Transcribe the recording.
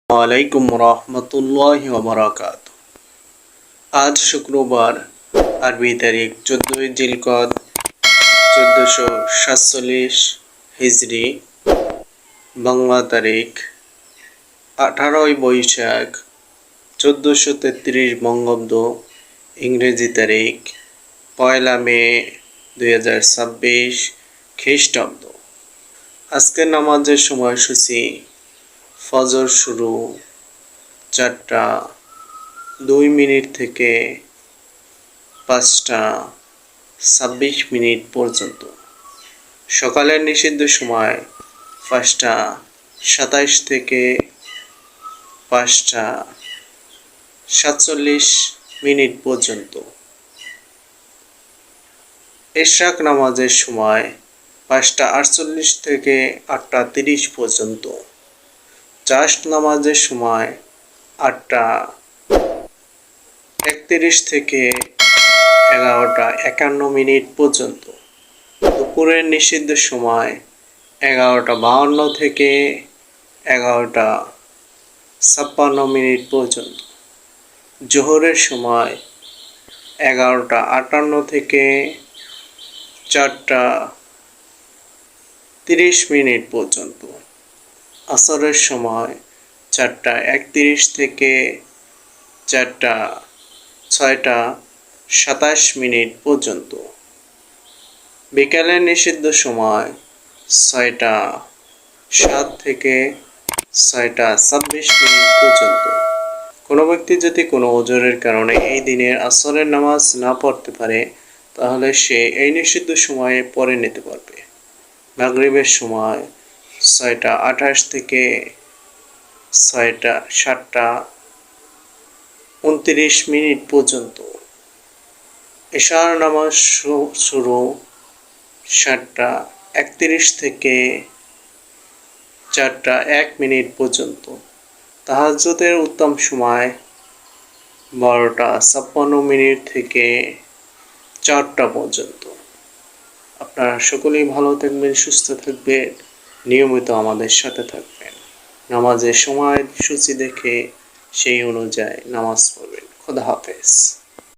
ওয়ালাইকুম রহমতুল্লাহি ওয়া বারাকাতুহু। আজ শুক্রবার, আরবি তারিখ 14 জিলকদ 1447 হিজরি, বাংলা তারিখ 18 বৈশাখ 1433 বঙ্গাব্দ, ইংরেজি তারিখ 1 মে 2026 খ্রিস্টাব্দ। আজকের নামাজের সময়সূচি: ফজর শুরু 4:02 থেকে 5:26 পর্যন্ত। সকালের নিষিদ্ধ সময় 5:27 থেকে 5:47 পর্যন্ত। ইশরাক নামাজের সময় 5:48 থেকে 8:30 পর্যন্ত। চাষ্ট নামাজের সময় 8:31 থেকে 11:51 পর্যন্ত। দুপুরের নিষিদ্ধ সময় 11:52 থেকে 11:56 পর্যন্ত। জোহরের সময় 11:58 থেকে 4:30 পর্যন্ত। আসরের সময় 4:31 থেকে 6:27 পর্যন্ত। বিকালের নিষিদ্ধ সময় 6:07 থেকে 6:26 পর্যন্ত। কোনো ব্যক্তি যদি কোনো ওজরের কারণে এই দিনের আসরের নামাজ না পড়তে পারে, তাহলে সে এই নিষিদ্ধ সময়ে পড়ে নিতে পারবে। মাগরিবের সময় 6:28 থেকে 7:29 পর্যন্ত। এশার নামাজ শুরু 7:31 থেকে 4:01 পর্যন্ত। তাহাজ্জুদের উত্তম সময় 12:56 থেকে 4টা পর্যন্ত। আপনারা সকলেই ভালো থাকবেন, সুস্থ থাকবেন, নিয়মিত আমাদের সাথে থাকবেন। নামাজের সময়সূচি দেখে সেই অনুযায়ী নামাজ পড়বেন। খোদা হাফেজ।